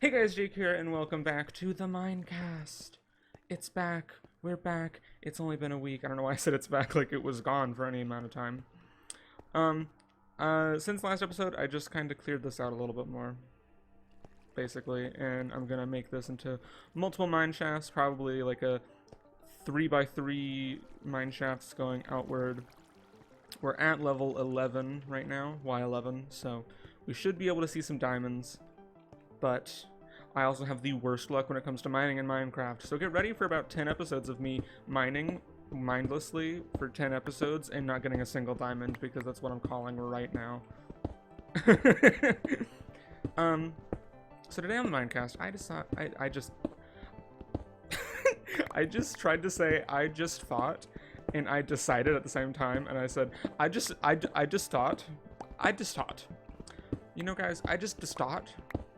Hey guys, Jake here, and welcome back to the Minecast. It's back. We're back. It's only been a week. I don't know why I said it's back like it was gone for any amount of time. Since last episode, I just kind of cleared this out a little bit more, basically, and I'm gonna make this into multiple mine shafts, probably like a 3x3 mine shafts going outward. We're at level 11 right now, Y11, so we should be able to see some diamonds. But I also have the worst luck when it comes to mining in Minecraft. So get ready for about 10 episodes of me mining mindlessly for 10 episodes and not getting a single diamond, because that's what I'm calling right now. So today on the Minecast, I just I just tried to say I just thought, and I decided at the same time, and I said I just thought. You know, guys, I just thought.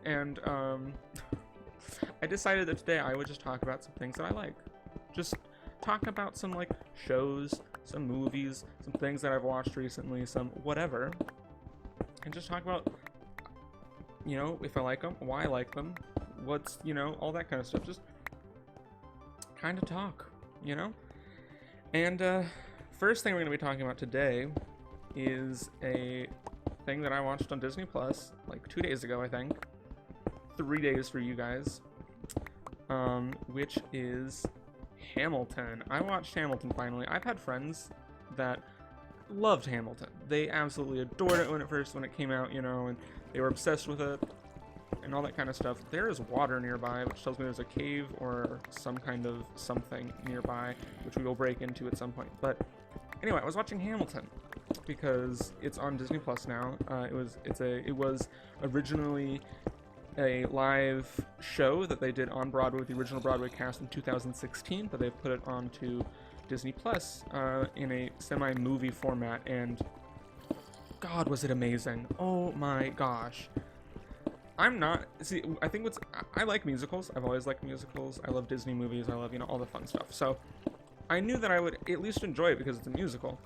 And, I decided that today I would just talk about some things that I like. Just talk about some, like, shows, some movies, some things that I've watched recently, some whatever. And just talk about, you know, if I like them, why I like them, what's, you know, all that kind of stuff. Just kind of talk, you know? And, first thing we're going to be talking about today is a thing that I watched on Disney Plus, like 2 days ago, I think. 3 days for you guys, which is Hamilton. I watched Hamilton finally. I've had friends that loved Hamilton. They absolutely adored it when it came out, you know, and they were obsessed with it and all that kind of stuff. There is water nearby, which tells me there's a cave or some kind of something nearby, which we will break into at some point. But anyway, I was watching Hamilton because it's on Disney Plus now. It was originally a live show that they did on Broadway with the original Broadway cast in 2016, but they've put it onto Disney Plus in a semi-movie format, and God, was it amazing. Oh my gosh. I like musicals. I've always liked musicals. I love Disney movies. I love, you know, all the fun stuff. So I knew that I would at least enjoy it because it's a musical.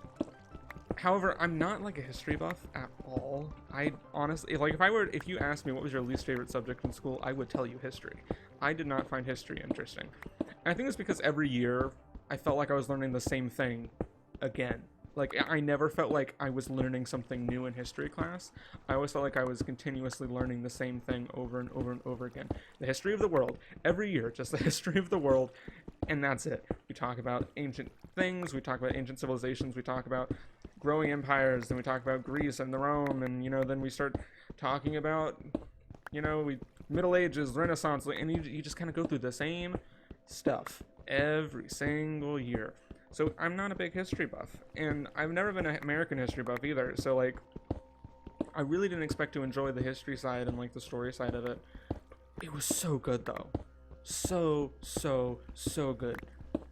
However, I'm not like a history buff at all. I honestly, like, if you asked me what was your least favorite subject in school, I would tell you history. I did not find history interesting. And I think it's because every year I felt like I was learning the same thing again. Like, I never felt like I was learning something new in history class. I always felt like I was continuously learning the same thing over and over and over again. The history of the world. Every year, just the history of the world, and that's it. We talk about ancient things, we talk about ancient civilizations, we talk about growing empires, then we talk about Greece and the Rome, and, you know, then we start talking about, you know, Middle Ages, Renaissance, and you just kind of go through the same stuff every single year. So I'm not a big history buff, and I've never been an American history buff either, so, like, I really didn't expect to enjoy the history side and, like, the story side of it. It was so good, though. So good.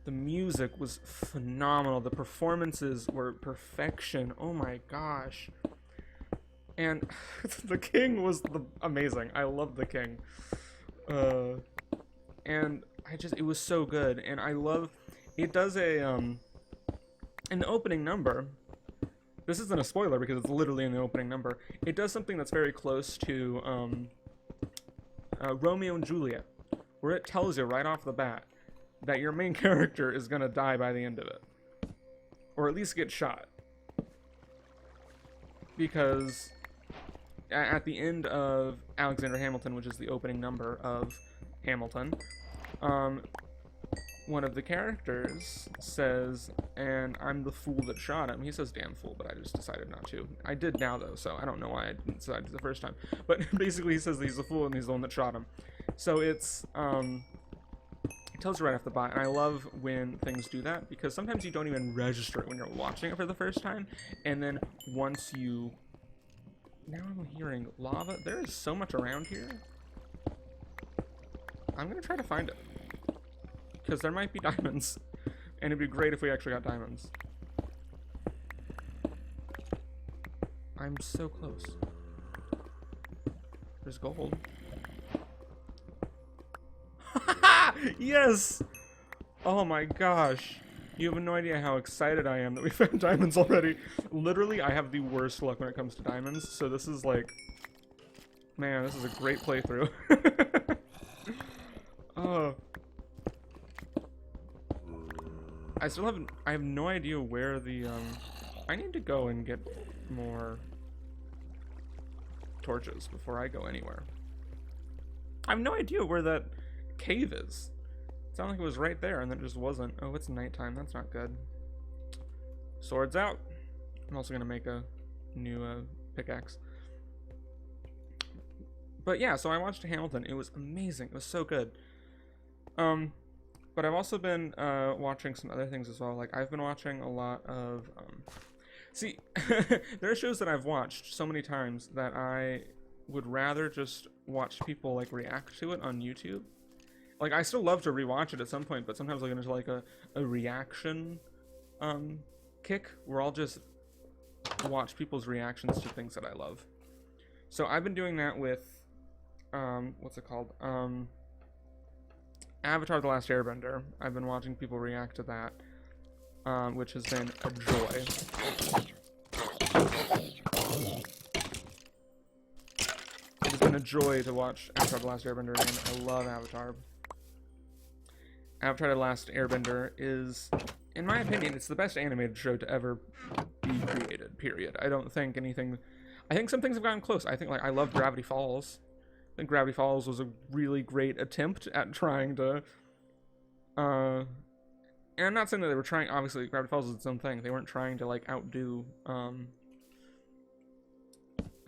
The music was phenomenal. The performances were perfection. Oh my gosh. And the king was amazing. I love the king. And it was so good. And I love, it does in the opening number, this isn't a spoiler because it's literally in the opening number, it does something that's very close to Romeo and Juliet, where it tells you right off the bat that your main character is gonna die by the end of it. Or at least get shot. Because at the end of Alexander Hamilton, which is the opening number of Hamilton, one of the characters says, and I'm the fool that shot him. He says damn fool, but I just decided not to. I did now, though, so I don't know why I didn't decide to the first time. But basically he says that he's the fool and he's the one that shot him. So it's, it tells you right off the bat, and I love when things do that, because sometimes you don't even register it when you're watching it for the first time, and then once you... Now I'm hearing lava. There is so much around here. I'm gonna try to find it, because there might be diamonds, and it'd be great if we actually got diamonds. I'm so close. There's gold. Yes! Oh my gosh. You have no idea how excited I am that we found diamonds already. Literally, I have the worst luck when it comes to diamonds, so this is like... Man, this is a great playthrough. I have no idea where the, I need to go and get more torches before I go anywhere. I have no idea where that cave is. It sounded like it was right there, and then it just wasn't. Oh, it's nighttime. That's not good. Swords out. I'm also gonna make a new pickaxe. But yeah, so I watched Hamilton. It was amazing. It was so good. But I've also been watching some other things as well. Like, I've been watching a lot of see, there are shows that I've watched so many times that I would rather just watch people like react to it on YouTube. Like, I still love to rewatch it at some point, but sometimes I get into like a reaction kick where I'll just watch people's reactions to things that I love. So I've been doing that with what's it called? Avatar: The Last Airbender. I've been watching people react to that, which has been a joy. It has been a joy to watch Avatar: The Last Airbender again. I love Avatar. Avatar: The Last Airbender is, in my opinion, it's the best animated show to ever be created, period. I don't think anything... I think some things have gotten close. I think, like, I love Gravity Falls. I think Gravity Falls was a really great attempt at trying to... and I'm not saying that they were trying... Obviously, Gravity Falls is its own thing. They weren't trying to, like, outdo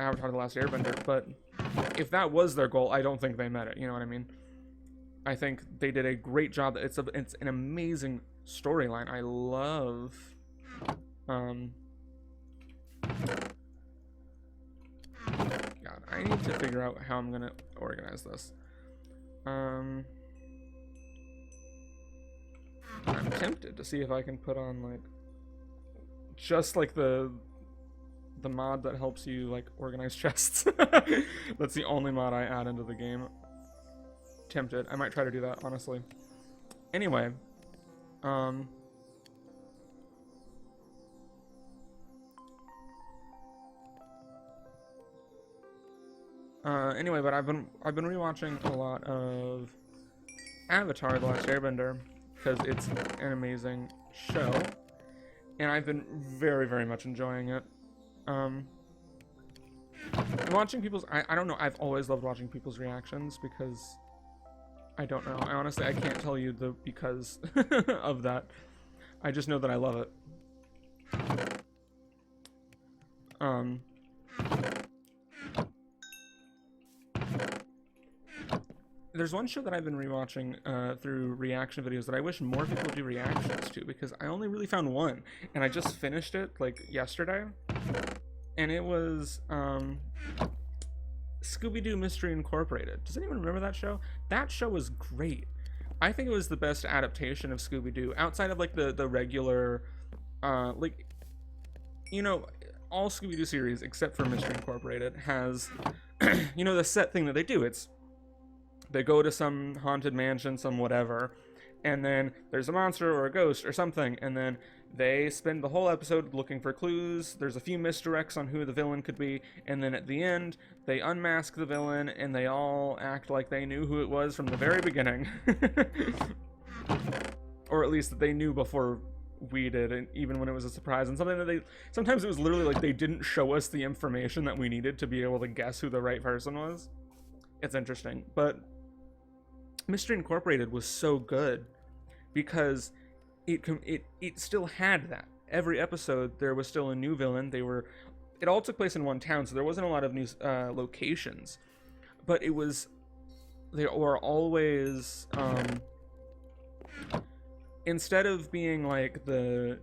Avatar: The Last Airbender, but if that was their goal, I don't think they met it. You know what I mean? I think they did a great job. It's an amazing storyline. I love... God, I need to figure out how I'm gonna organize this. I'm tempted to see if I can put on, like, just like the mod that helps you, like, organize chests. That's the only mod I add into the game. Tempted. I might try to do that, honestly. Anyway, anyway, but I've been rewatching a lot of Avatar: The Last Airbender because it's an amazing show, and I've been very, very much enjoying it. Watching people's... I don't know, I've always loved watching people's reactions because... I don't know. Honestly, I can't tell you the because of that. I just know that I love it. There's one show that I've been rewatching through reaction videos that I wish more people would do reactions to, because I only really found one, and I just finished it, like, yesterday. And it was, Scooby-Doo Mystery Incorporated. Does anyone remember that show? That show was great. I think it was the best adaptation of Scooby-Doo, outside of, like, the regular, like, you know, all Scooby-Doo series, except for Mystery Incorporated, has, you know, the set thing that they do. It's, they go to some haunted mansion, some whatever, and then there's a monster or a ghost or something, and then they spend the whole episode looking for clues. There's a few misdirects on who the villain could be, and then at the end, they unmask the villain, and they all act like they knew who it was from the very beginning. Or at least that they knew before we did, and even when it was a surprise. And something that they... Sometimes it was literally like they didn't show us the information that we needed to be able to guess who the right person was. It's interesting. But Mystery Incorporated was so good because it still had that. Every episode there was still a new villain. It all took place in one town, so there wasn't a lot of new locations, but they were always instead of being like the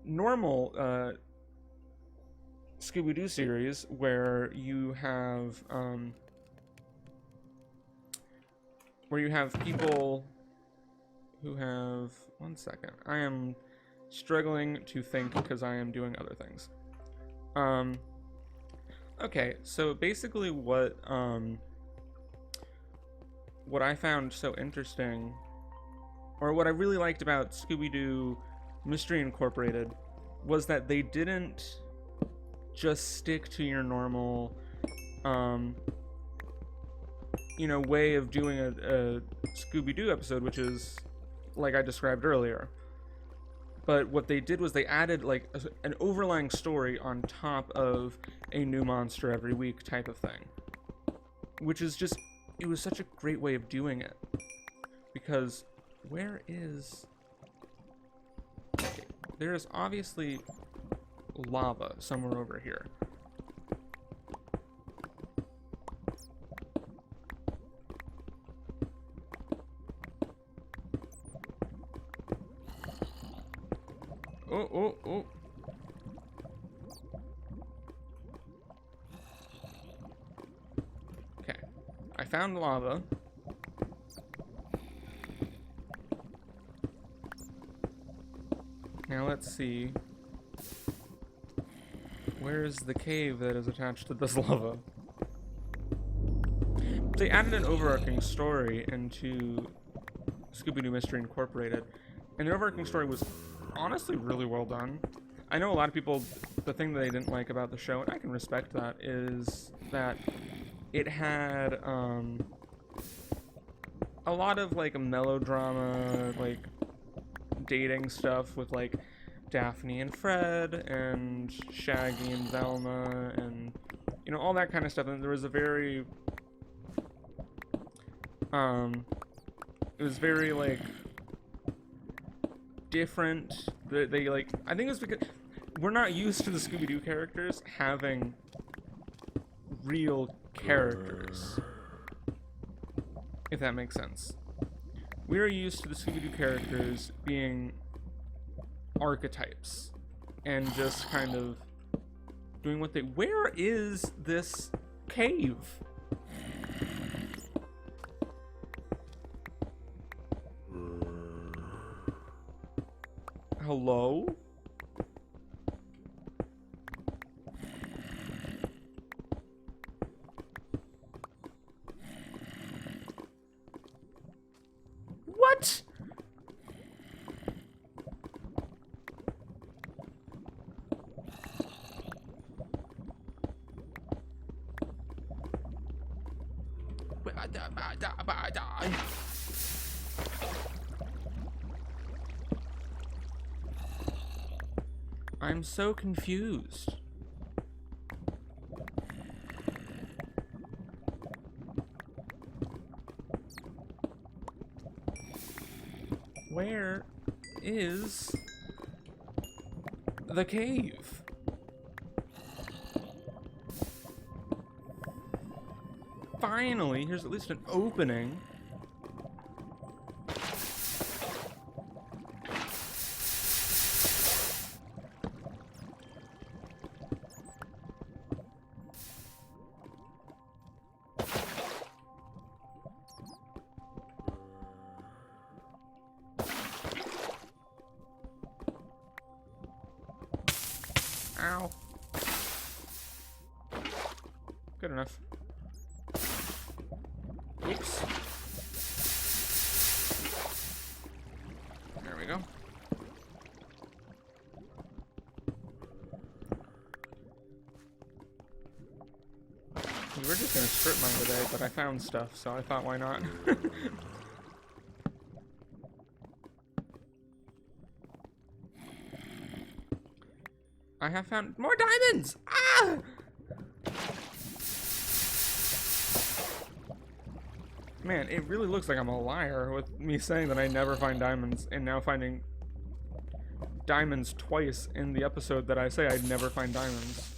normal Scooby-Doo series where you have people who have... One second. I am struggling to think because I am doing other things. Okay, so basically what I found so interesting, or what I really liked about Scooby-Doo Mystery Incorporated, was that they didn't just stick to your normal, you know, way of doing a Scooby-Doo episode, which is like I described earlier. But what they did was they added like an overlying story on top of a new monster every week type of thing. Which is just, it was such a great way of doing it. Because where is... Okay, there is obviously lava somewhere over here. Oh. Okay. I found lava. Now let's see. Where is the cave that is attached to this lava? They added an overarching story into Scooby-Doo Mystery Incorporated, and the overarching story was honestly really well done. I know a lot of people, the thing that they didn't like about the show, and I can respect that, is that it had a lot of like melodrama, like dating stuff with like Daphne and Fred and Shaggy and Velma and, you know, all that kind of stuff. And there was a very it was very like different. They like, I think it's because we're not used to the Scooby-Doo characters having real characters, if that makes sense. We're used to the Scooby-Doo characters being archetypes and just kind of doing what they... Where is this cave? Hello? What? I'm so confused. Where is the cave? Finally, here's at least an opening. Ow. Good enough. Oops. There we go. We were just gonna strip mine today, but I found stuff, so I thought, why not? I have found more diamonds! Ah! Man, it really looks like I'm a liar with me saying that I never find diamonds and now finding diamonds twice in the episode that I say I'd never find diamonds.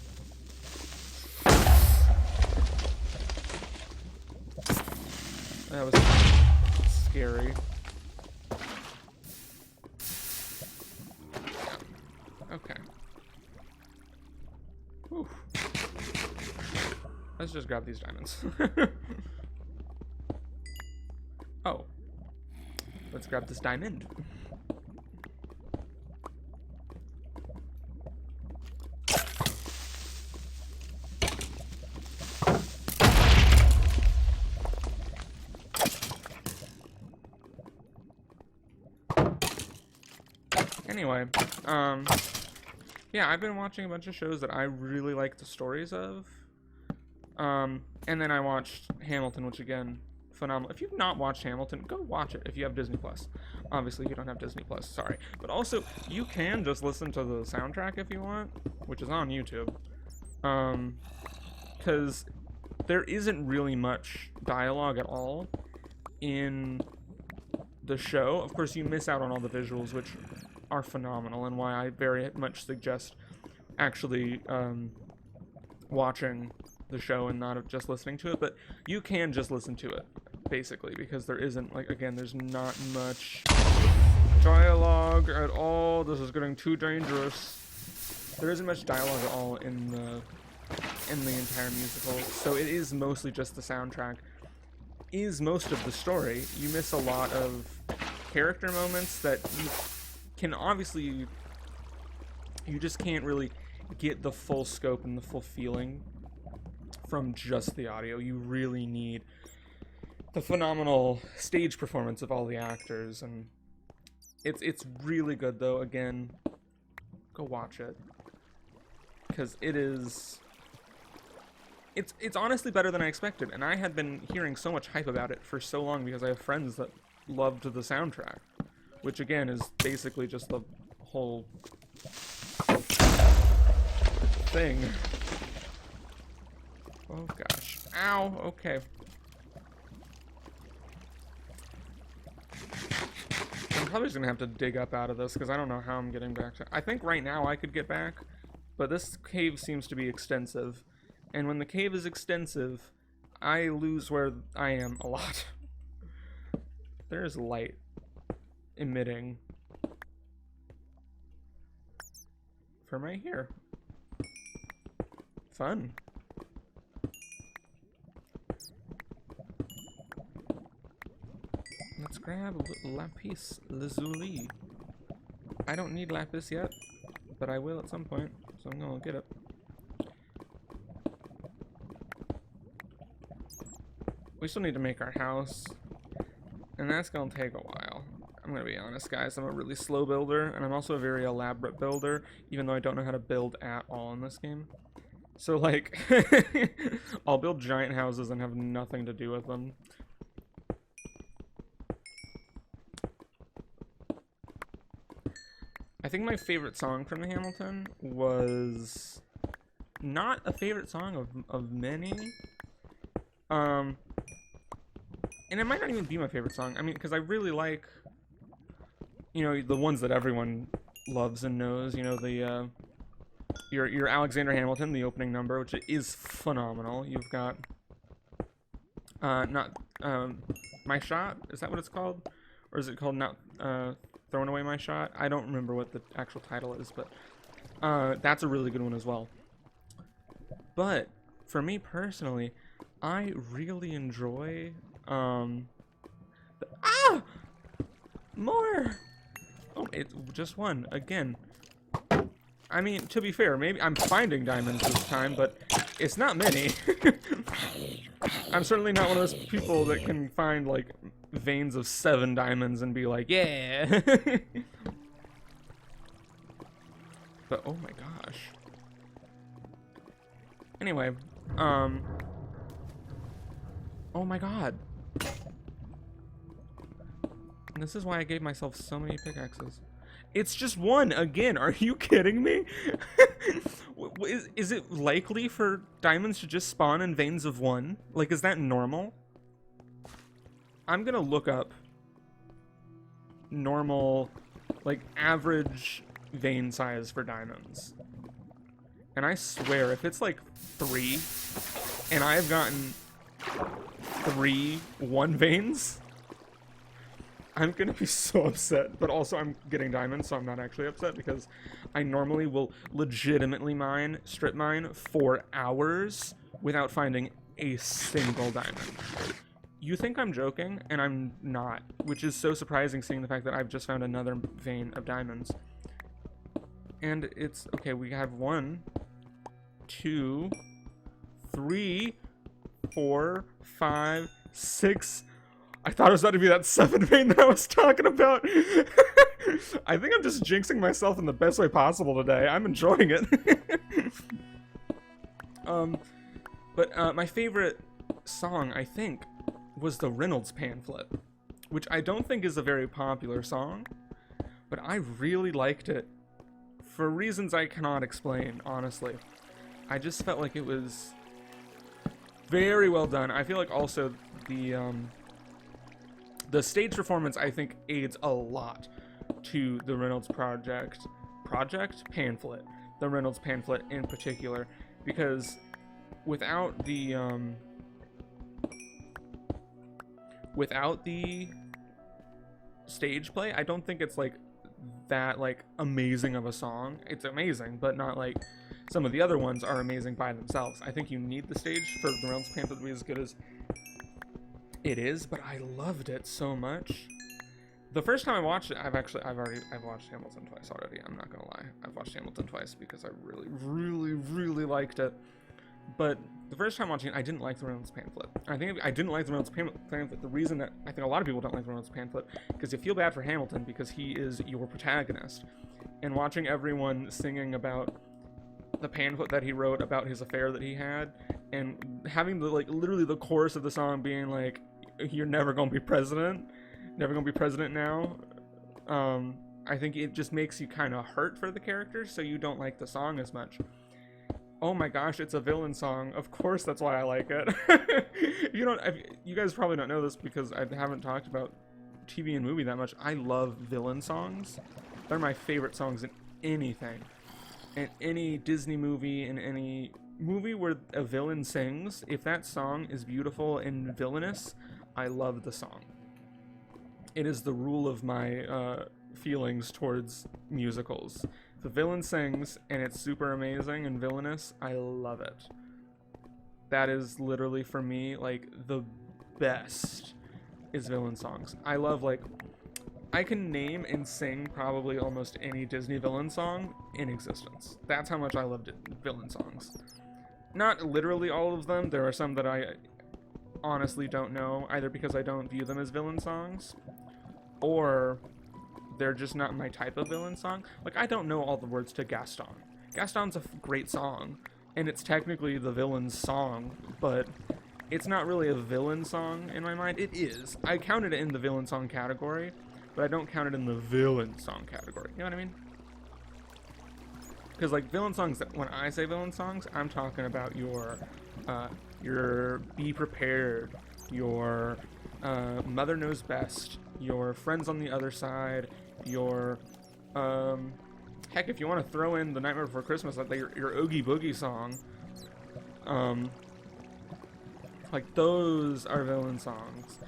That was scary. Yeah. Okay. Whew. Let's just grab these diamonds. Oh. Let's grab this diamond. Anyway, yeah, I've been watching a bunch of shows that I really like the stories of. And then I watched Hamilton, which again, phenomenal. If you've not watched Hamilton, go watch it if you have Disney Plus. Obviously, you don't have Disney Plus, sorry. But also, you can just listen to the soundtrack if you want, which is on YouTube. Because there isn't really much dialogue at all in the show. Of course, you miss out on all the visuals, which are phenomenal, and why I very much suggest actually watching the show and not just listening to it. But you can just listen to it, basically, because there isn't, like, again, there's not much dialogue at all. This is getting too dangerous. There isn't much dialogue at all in the entire musical, so it is mostly just the soundtrack is most of the story. You miss a lot of character moments that you can obviously, you just can't really get the full scope and the full feeling from just the audio. You really need the phenomenal stage performance of all the actors, and it's really good though. Again, go watch it, because it's honestly better than I expected, and I had been hearing so much hype about it for so long because I have friends that loved the soundtrack, which again is basically just the whole thing. Oh gosh. Ow, okay. I'm probably just gonna have to dig up out of this because I don't know how I'm getting back to. I think right now I could get back, but this cave seems to be extensive. And when the cave is extensive, I lose where I am a lot. There's light emitting from right here. Fun. Let's grab lapis lazuli. I don't need lapis yet, but I will at some point, so I'm gonna get it. We still need to make our house, and that's gonna take a while. I'm gonna be honest, guys. I'm a really slow builder, and I'm also a very elaborate builder, even though I don't know how to build at all in this game. So, like, I'll build giant houses and have nothing to do with them. I think my favorite song from the Hamilton was not a favorite song of many. And it might not even be my favorite song. I mean, because I really like, you know, the ones that everyone loves and knows. You know, the your Alexander Hamilton, the opening number, which is phenomenal. You've got not My Shot. Is that what it's called, or is it called Not Throwing Away My Shot? I don't remember what the actual title is, but that's a really good one as well. But for me personally, I really enjoy more. Oh, it's just one again. I mean, to be fair, maybe I'm finding diamonds this time, but it's not many. I'm certainly not one of those people that can find like veins of 7 diamonds and be like, yeah. But oh my gosh. Anyway, oh my god. This is why I gave myself so many pickaxes. It's just one again. Are you kidding me? Is it likely for diamonds to just spawn in veins of 1? Like, is that normal? I'm gonna look up normal, like, average vein size for diamonds. And I swear, if it's like 3, and I've gotten 3 1 veins, I'm gonna be so upset. But also, I'm getting diamonds, so I'm not actually upset, because I normally will legitimately strip mine for hours without finding a single diamond. You think I'm joking, and I'm not, which is so surprising, seeing the fact that I've just found another vein of diamonds. And it's okay. We have 1, 2, 3, 4, 5, 6. I thought it was about to be that 7th vein that I was talking about. I think I'm just jinxing myself in the best way possible today. I'm enjoying it. But my favorite song, I think, was the Reynolds pamphlet, which I don't think is a very popular song, but I really liked it for reasons I cannot explain, honestly. I just felt like it was very well done. I feel like also the stage performance, I think, aids a lot to the Reynolds pamphlet, the Reynolds pamphlet in particular, because without the stage play, I don't think it's like that like amazing of a song. It's amazing, but not like some of the other ones are amazing by themselves. I think you need the stage for the Reynolds pamphlet to be as good as it is, but I loved it so much. The first time I watched it, I've watched Hamilton twice already. I'm not gonna lie. I've watched Hamilton twice because I really, really, really liked it. But the first time watching it, I didn't like the Reynolds pamphlet. I think I didn't like the Reynolds pamphlet. The reason that I think a lot of people don't like the Reynolds pamphlet, because you feel bad for Hamilton because he is your protagonist. And watching everyone singing about the pamphlet that he wrote about his affair that he had, and having the like literally the chorus of the song being like, "You're never gonna be president, never gonna be president now." I think it just makes you kind of hurt for the character, so you don't like the song as much. Oh my gosh, it's a villain song. Of course, that's why I like it. You guys probably don't know this because I haven't talked about TV and movie that much. I love villain songs. They're my favorite songs in anything. In any Disney movie, in any movie where a villain sings, if that song is beautiful and villainous, I love the song. It is the rule of my feelings towards musicals. If the villain sings and it's super amazing and villainous, I love it. That is literally, for me, like, the best is villain songs. I love, like, I can name and sing probably almost any Disney villain song in existence. That's how much I loved villain songs. Not literally all of them. There are some that I honestly don't know, either because I don't view them as villain songs, or they're just not my type of villain song. Like, I don't know all the words to Gaston. Gaston's a great song, and it's technically the villain's song, but it's not really a villain song in my mind. It is. I counted it in the villain song category, but I don't count it in the villain song category. You know what I mean? Because, like, villain songs, when I say villain songs, I'm talking about your Be Prepared, your Mother Knows Best, your Friends on the Other Side, your, heck, if you want to throw in The Nightmare Before Christmas, like your Oogie Boogie song, like, those are villain songs.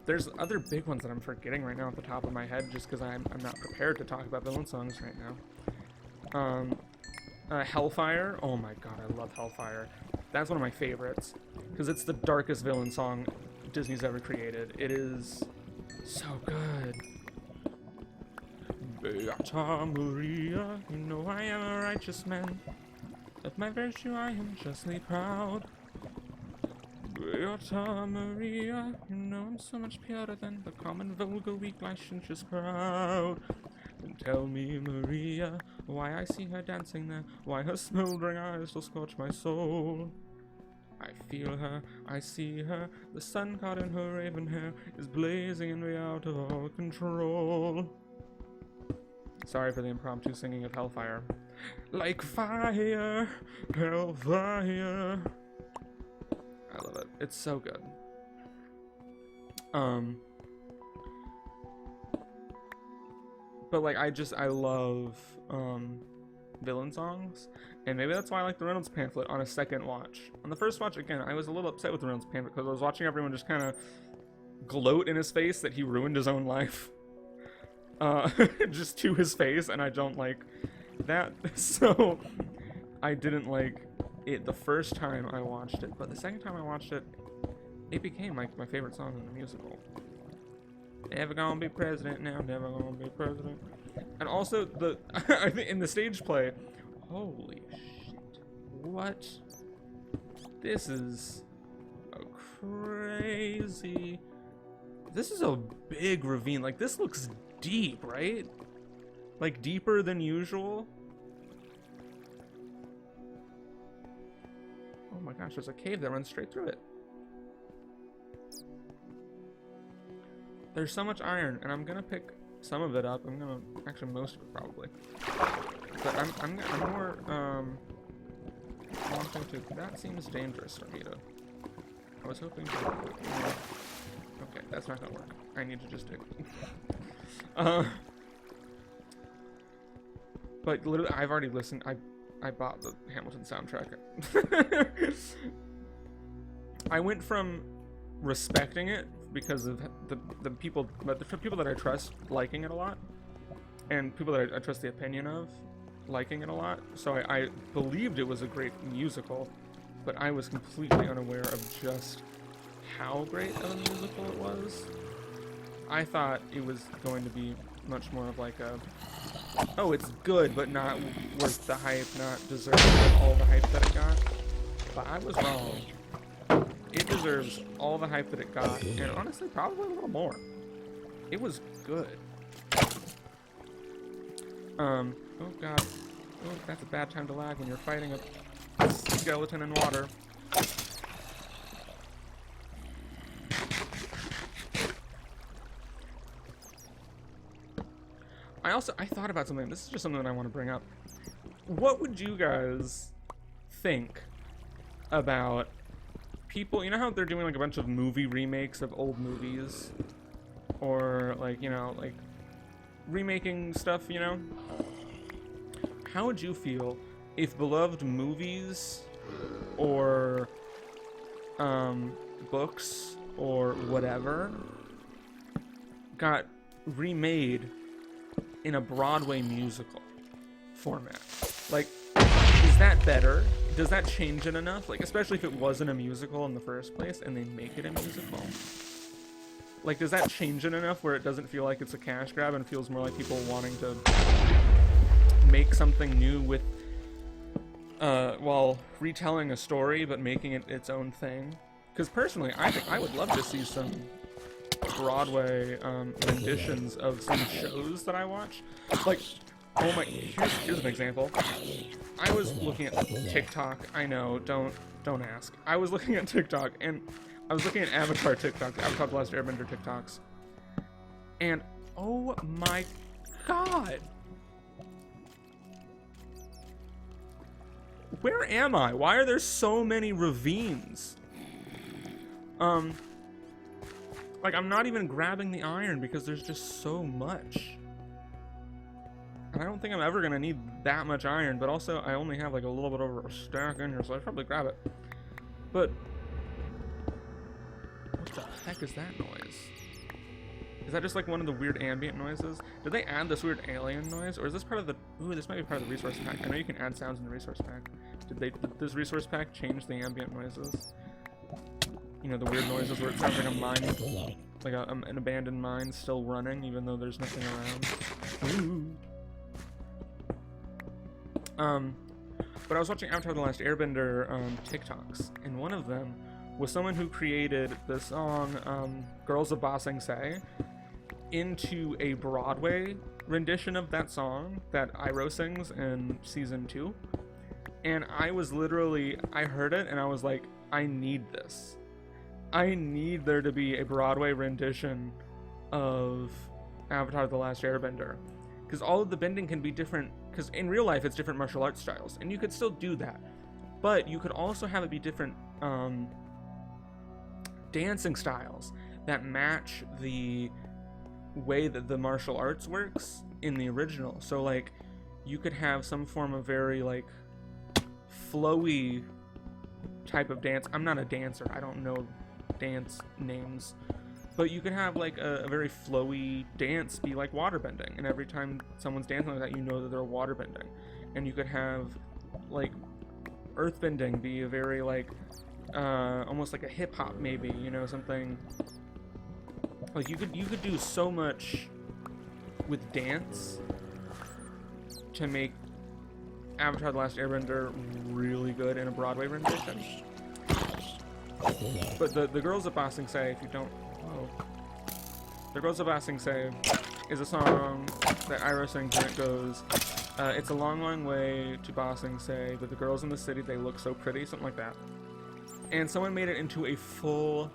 There's other big ones that I'm forgetting right now off the top of my head, just because I'm not prepared to talk about villain songs right now. Hellfire. Oh my god, I love Hellfire. That's one of my favorites, because it's the darkest villain song Disney's ever created. It is so good. Beata Maria, you know I am a righteous man. Of my virtue I am justly proud. Beata Maria, you know I'm so much purer than the common vulgar weak licentious crowd. And tell me, Maria, why I see her dancing there, why her smoldering eyes still scorch my soul. I feel her, I see her, the sun caught in her raven hair is blazing in me out of all control. Sorry for the impromptu singing of Hellfire. Like fire, hellfire. I love it. It's so good. But like, I love villain songs, and maybe that's why I like the Reynolds pamphlet on a second watch. On the first watch, again, I was a little upset with the Reynolds pamphlet because I was watching everyone just kind of gloat in his face that he ruined his own life. Just to his face, and I don't like that. So I didn't like it the first time I watched it, but the second time I watched it, it became like my favorite song in the musical. Never gonna be president now, never gonna be president. And also I think in the stage play, holy shit, what? This is a crazy. This is a big ravine. Like, this looks deep, right? Like, deeper than usual. Oh my gosh, there's a cave that runs straight through it. there's so much iron, and I'm gonna pick some of it up. I'm gonna, actually most of it probably. But I'm more, wanting to, that seems dangerous for me to, I was hoping to, okay, that's not gonna work. I need to just dig. But literally, I've already listened, I bought the Hamilton soundtrack. I went from respecting it because of the people that I trust liking it a lot, and people that I trust the opinion of liking it a lot. So I believed it was a great musical, but I was completely unaware of just how great of a musical it was. I thought it was going to be much more of like a, oh, it's good, but not worth the hype, not deserving of all the hype that it got. But I was wrong. It deserves all the hype that it got, and honestly, probably a little more. It was good. Oh god. Oh, that's a bad time to lag when you're fighting a skeleton in water. I thought about something. This is just something that I want to bring up. What would you guys think about people, you know how they're doing like a bunch of movie remakes of old movies? Or like, you know, like remaking stuff, you know? How would you feel if beloved movies or books or whatever got remade in a Broadway musical format? Like, is that better? Does that change it enough? Like, especially if it wasn't a musical in the first place and they make it a musical. Like, does that change it enough where it doesn't feel like it's a cash grab and feels more like people wanting to make something new with, while retelling a story but making it its own thing? Because personally, I think I would love to see some Broadway renditions of some shows that I watch. Like, oh my, here's an example. I was looking at TikTok. I know, don't ask. I was looking at TikTok, and I was looking at Avatar TikTok, Avatar The Last Airbender TikToks, and oh my god, where am I? Why are there so many ravines? Like, I'm not even grabbing the iron because there's just so much. And I don't think I'm ever gonna need that much iron, but also I only have like a little bit over a stack in here, so I'd probably grab it. But what the heck is that noise? Is that just like one of the weird ambient noises? Did they add this weird alien noise, or is this part of the? Ooh, this might be part of the resource pack. I know you can add sounds in the resource pack. Did this resource pack change the ambient noises? You know, the weird noises where it sounds like a mine, like an abandoned mine still running, even though there's nothing around. Ooh. But I was watching Avatar The Last Airbender TikToks, and one of them was someone who created the song Girls of Ba Sing Se into a Broadway rendition of that song that Iroh sings in season 2. And I was literally, I heard it and I was like, I need this. I need there to be a Broadway rendition of Avatar The Last Airbender. Because all of the bending can be different, because in real life it's different martial arts styles, and you could still do that. But you could also have it be different dancing styles that match the way that the martial arts works in the original. So like, you could have some form of very like flowy type of dance. I'm not a dancer, I don't know dance names, but you could have like a very flowy dance be like waterbending, and every time someone's dancing like that, you know that they're waterbending. And you could have like earthbending be a very like almost like a hip-hop maybe, you know, something like you could do so much with dance to make Avatar The Last Airbender really good in a Broadway rendition. But the Girls of Ba Sing Se, if you don't know, the Girls of Ba Sing Se is a song that Iroh sings, and it goes, it's a long, long way to Ba Sing Se, but the girls in the city, they look so pretty, something like that. And someone made it into a full,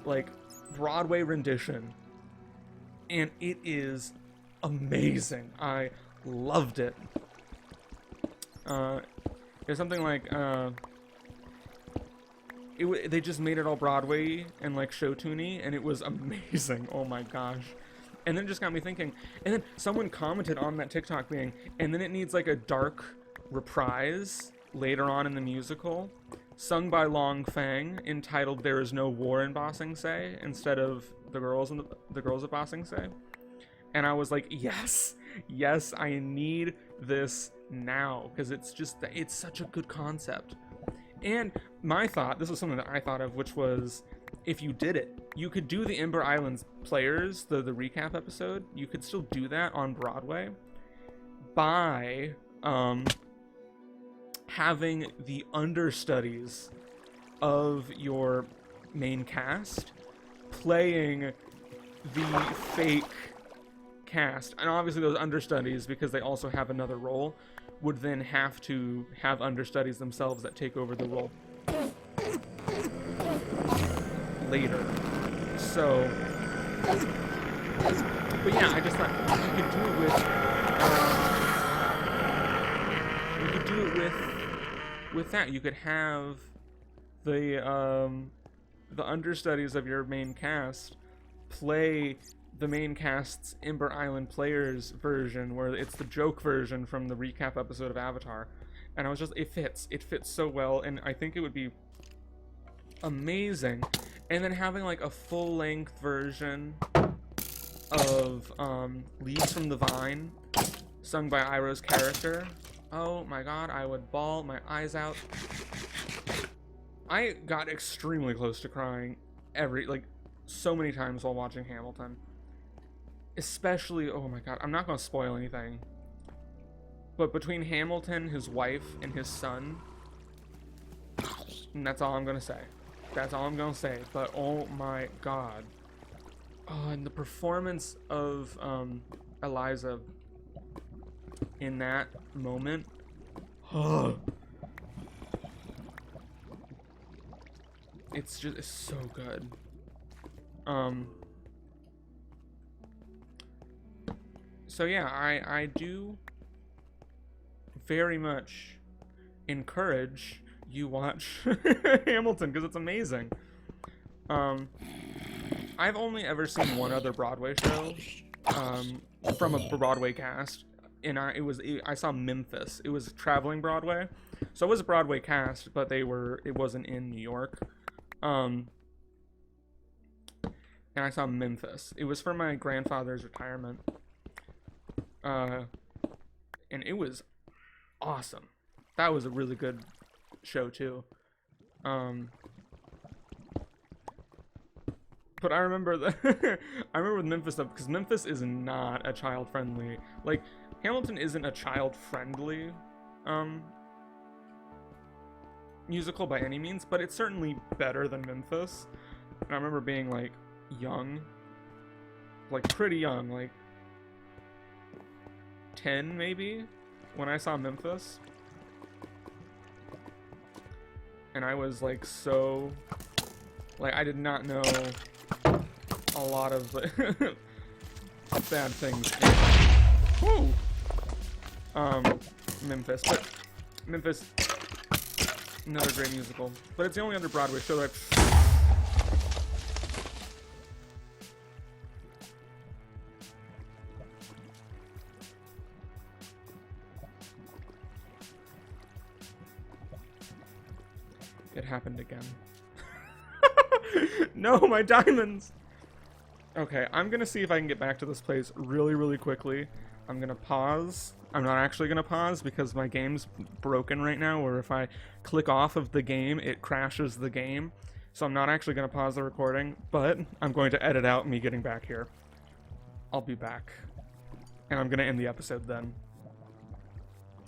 like, Broadway rendition and it is amazing. I loved it. There's something like they just made it all Broadway and like show tuney, and it was amazing. Oh my gosh. And then it just got me thinking, and then someone commented on that TikTok being, and then it needs like a dark reprise later on in the musical, sung by Long Fang, entitled "There Is No War in Ba Sing Se," instead of the girls of Ba Sing Se. And I was like, yes, I need this now, because it's such a good concept. And my thought, this was something that I thought of, which was, if you did it, you could do the Ember Islands Players, the recap episode, you could still do that on Broadway by having the understudies of your main cast playing the fake cast. And obviously those understudies, because they also have another role, would then have to have understudies themselves that take over the role later. So, but yeah, I just thought you could do it with that. You could have the understudies of your main cast play the main cast's Ember Island Players version, where it's the joke version from the recap episode of Avatar. And I was just, it fits so well, and I think it would be amazing. And then having like a full-length version of Leaves from the Vine, sung by Iroh's character. Oh my god, I would bawl my eyes out. I got extremely close to crying so many times while watching Hamilton. Especially, oh my god, I'm not going to spoil anything, but between Hamilton, his wife, and his son, and that's all I'm going to say. That's all I'm going to say, but oh my god. Oh, and the performance of Eliza in that moment. It's so good. So yeah, I do very much encourage you watch Hamilton, because it's amazing. I've only ever seen one other Broadway show from a Broadway cast, and I saw Memphis. It was traveling Broadway, so it was a Broadway cast, but it wasn't in New York. And I saw Memphis. It was for my grandfather's retirement. And it was awesome. That was a really good show too. But I remember I remember with Memphis stuff, because Memphis is not a child-friendly, like, Hamilton isn't a child-friendly musical by any means, but it's certainly better than Memphis. And I remember being like young, like pretty young, like 10 maybe, when I saw Memphis. And I was like, so, like, I did not know a lot of bad things. Woo! Memphis, but Memphis, another great musical, but it's the only other Broadway show that It happened again. No, my diamonds! Okay, I'm gonna see if I can get back to this place really, really quickly. I'm gonna pause. I'm not actually gonna pause because my game's broken right now, where if I click off of the game, it crashes the game. So I'm not actually gonna pause the recording, but I'm going to edit out me getting back here. I'll be back. And I'm gonna end the episode then.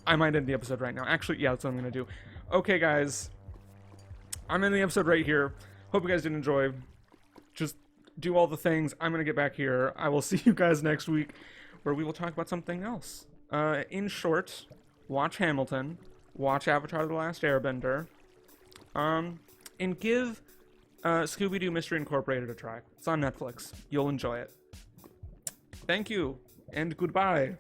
I might end the episode right now. Actually, yeah, that's what I'm gonna do. Okay, guys. I'm in the episode right here. Hope you guys did enjoy. Just do all the things. I'm gonna get back here. I will see you guys next week, where we will talk about something else. In short, watch Hamilton, watch Avatar: The Last Airbender, and give Scooby-Doo Mystery Incorporated a try. It's on Netflix. You'll enjoy it. Thank you, and goodbye.